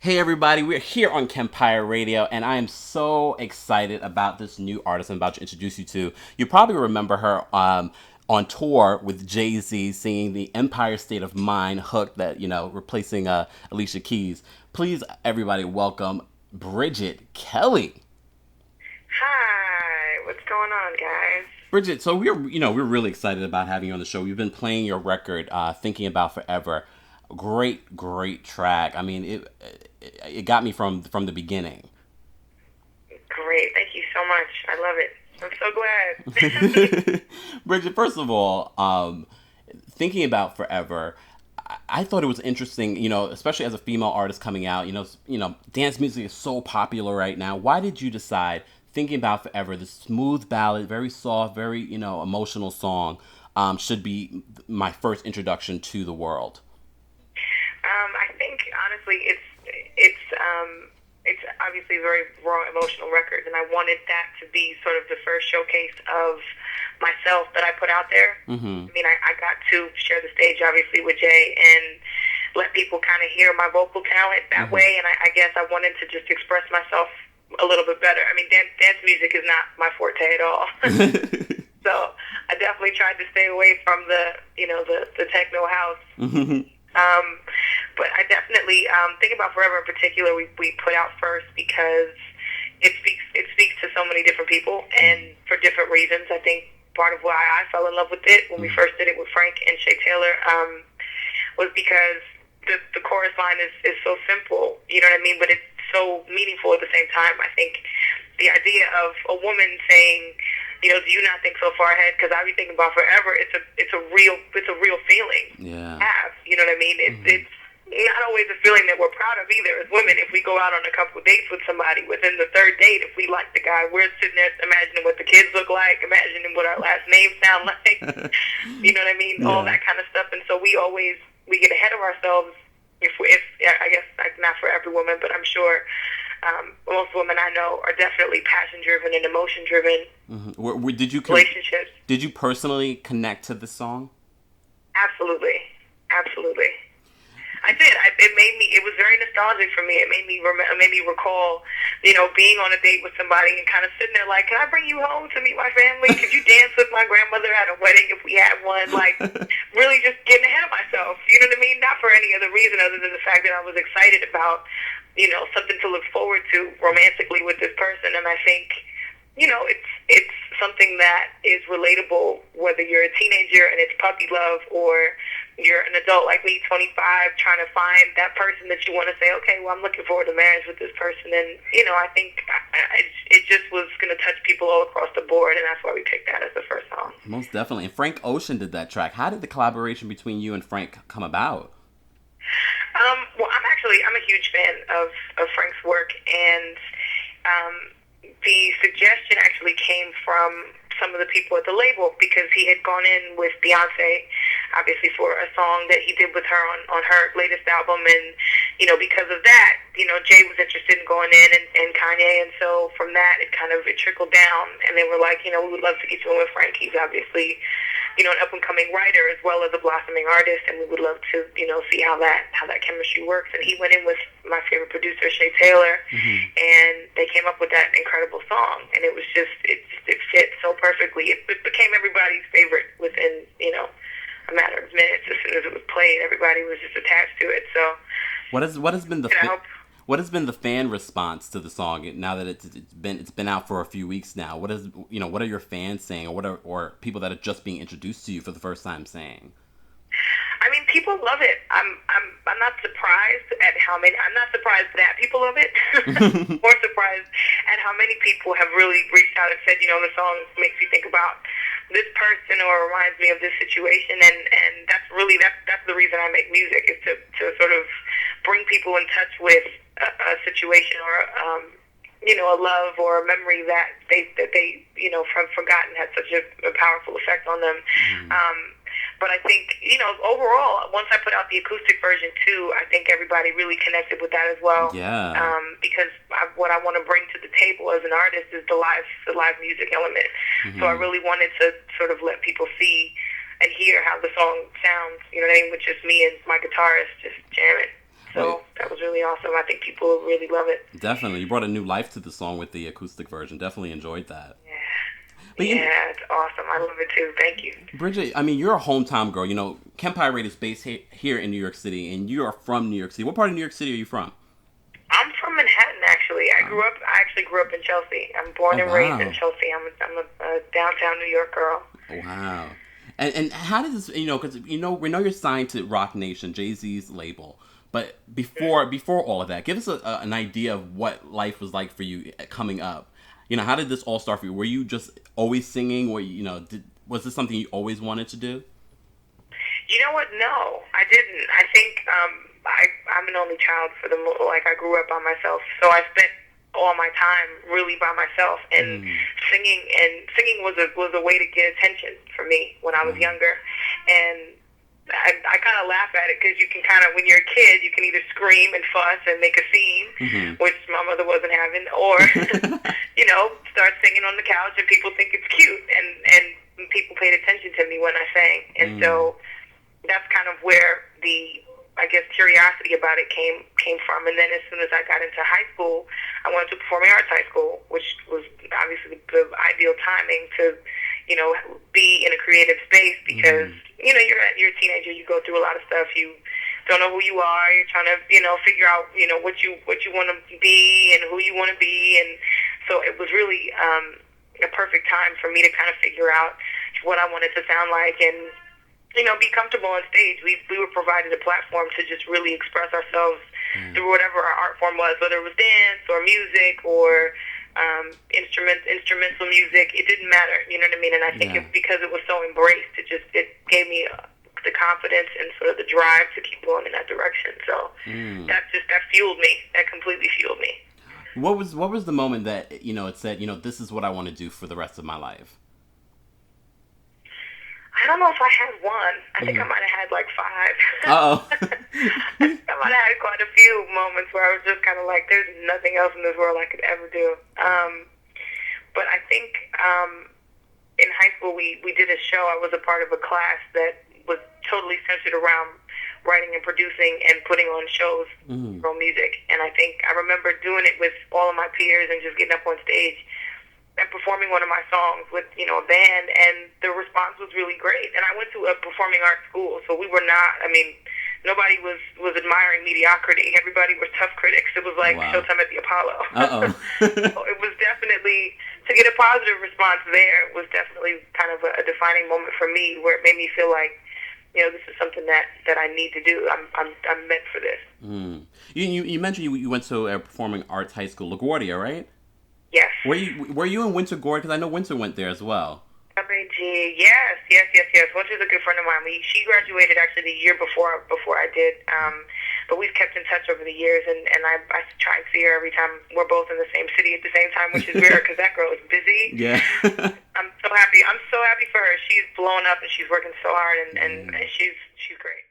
Hey everybody, we're here on KEMPIRE Radio, and I am so excited about this new artist I'm about to introduce you to. You probably remember her on tour with Jay-Z singing the Empire State of Mind hook that, replacing Alicia Keys. Please, everybody, welcome Bridget Kelly. Hi, what's going on, guys? Bridget, so we're really excited about having you on the show. We've been playing your record, Thinking About Forever. Great track. I mean, it got me from the beginning. Great, thank you so much. I love it. I'm so glad. Bridget, first of all, thinking about forever, I thought it was interesting. Especially as a female artist coming out. Dance music is so popular right now. Why did you decide thinking about forever, the smooth ballad, very soft, very emotional song, should be my first introduction to the world? I think honestly, it's obviously a very raw, emotional record, and I wanted that to be sort of the first showcase of myself that I put out there. Mm-hmm. I mean, I got to share the stage obviously with Jay and let people kind of hear my vocal talent that Mm-hmm. way, and I guess I wanted to just express myself a little bit better. I mean, dance music is not my forte at all. So I definitely tried to stay away from the techno house. Mm-hmm. But I definitely think about Forever in particular. We put out first because it speaks to so many different people and for different reasons. I think part of why I fell in love with it when we first did it with Frank and Shay Taylor was because the chorus line is so simple. You know what I mean? But it's so meaningful at the same time. I think the idea of a woman saying, do you not think so far ahead? Because I be thinking about forever. It's a real feeling. Yeah. Have you know what I mean? It's not always a feeling that we're proud of either as women. If we go out on a couple of dates with somebody, within the third date, if we like the guy, we're sitting there imagining what the kids look like, imagining what our last names sound like. You know what I mean? Yeah. All that kind of stuff. And so we get ahead of ourselves. If I guess like not for every woman, but I'm sure most women I know are definitely passion driven and emotion driven. Mm-hmm. Relationships. Did you personally connect to the song? Absolutely. I did. It was very nostalgic for me. It made me recall, being on a date with somebody and kind of sitting there like, can I bring you home to meet my family? Could you dance with my grandmother at a wedding if we had one? Like, really just getting ahead of myself. You know what I mean? Not for any other reason other than the fact that I was excited about, something to look forward to romantically with this person. And I think, it's something that is relatable, whether you're a teenager and it's puppy love or you're an adult like me, 25, trying to find that person that you want to say, okay, well, I'm looking forward to marriage with this person. And, I think it just was going to touch people all across the board, and that's why we picked that as the first song. Most definitely. And Frank Ocean did that track. How did the collaboration between you and Frank come about? Well, I'm a huge fan of Frank's work, and the suggestion actually came from some of the people at the label because he had gone in with Beyonce, obviously for a song that he did with her on her latest album, and because of that, Jay was interested in going in and Kanye, and so from that it trickled down, and they were like, we would love to get you in with Frank. He's obviously an up and coming writer as well as a blossoming artist, and we would love to see how that chemistry works. And he went in with my favorite producer, Shay Taylor, and they came up with that incredible song, and it was just it fit so perfectly. It became everybody's favorite within a matter of minutes. As soon as it was played, everybody was just attached to it. So what has been the fan response to the song now that it's been out for a few weeks now? What are your fans saying, or people that are just being introduced to you for the first time saying? I mean, people love it. I'm not surprised at how many. I'm not surprised that people love it. More surprised at how many people have really reached out and said, the song makes me think about this person or reminds me of this situation, and that's the reason I make music, is to sort of bring people in touch with a situation or a love or a memory that they from forgotten had such a powerful effect on them. But I think, overall, once I put out the acoustic version too, I think everybody really connected with that as well. Yeah. Because what I want to bring to the table as an artist is the live music element. So I really wanted to sort of let people see and hear how the song sounds, with just me and my guitarist just jamming. So that was really awesome. I think people will really love it. Definitely. You brought a new life to the song with the acoustic version. Definitely enjoyed that. Yeah. But yeah, it's awesome. I love it too. Thank you. Bridget, I mean, you're a hometown girl. You know, KEMPIRE is based here in New York City, and you are from New York City. What part of New York City are you from? I'm from Manhattan, actually. I actually grew up in Chelsea. I'm born and raised in Chelsea. I'm a downtown New York girl. Wow. And how did this, you know, because, you know, we know you're signed to Roc Nation, Jay-Z's label. But before all of that, give us an idea of what life was like for you coming up. You know, how did this all start for you? Were you just always singing? Or, you know, was this something you always wanted to do? You know what? No, I didn't. I think I'm an only child I grew up by myself. So I spent all my time really by myself, and singing was a way to get attention for me when I was younger. And I kind of laugh at it because you can when you're a kid, you can either scream and fuss and make a scene, which my mother wasn't having, or you know, start singing on the couch and people think it's cute, and people paid attention to me when I sang, and so that's kind of where the, I guess, curiosity about it came from. And then as soon as I got into high school, I went to performing arts high school, which was obviously the ideal timing to, you know, be in a creative space because, you know, you're a teenager, you go through a lot of stuff, you don't know who you are, you're trying to, you know, figure out, you know, what you want to be and who you want to be. And so it was really a perfect time for me to kind of figure out what I wanted to sound like and, you know, be comfortable on stage. We were provided a platform to just really express ourselves through whatever our art form was, whether it was dance or music or instrumental music. It didn't matter, you know what I mean? And I think it's because it was so embraced, it gave me the confidence and sort of the drive to keep going in that direction. So that fueled me. That completely fueled me. What was the moment that, you know, it said, you know, this is what I want to do for the rest of my life? I don't know if I had one. I think I might have had like 5. Uh-oh. I might have had quite a few moments where I was just kind of like, there's nothing else in this world I could ever do. But I think in high school we did a show. I was a part of a class that was totally centered around writing and producing and putting on shows for music. And I think I remember doing it with all of my peers and just getting up on stage and performing one of my songs with, you know, a band, and the response was really great. And I went to a performing arts school, so we were not, I mean, nobody was admiring mediocrity. Everybody was tough critics. It was like Showtime at the Apollo. So it was definitely, to get a positive response there, it was definitely kind of a defining moment for me where it made me feel like, you know, this is something that I need to do. I'm meant for this. You mentioned you went to a performing arts high school, LaGuardia, right? Yes. Were you in Wynter Gordon? Because I know Wynter went there as well. WG, yes. Wynter's a good friend of mine. She graduated actually the year before I did. But we've kept in touch over the years, and I try and see her every time we're both in the same city at the same time, which is rare because that girl is busy. Yeah. I'm so happy for her. She's blown up and she's working so hard, and she's great.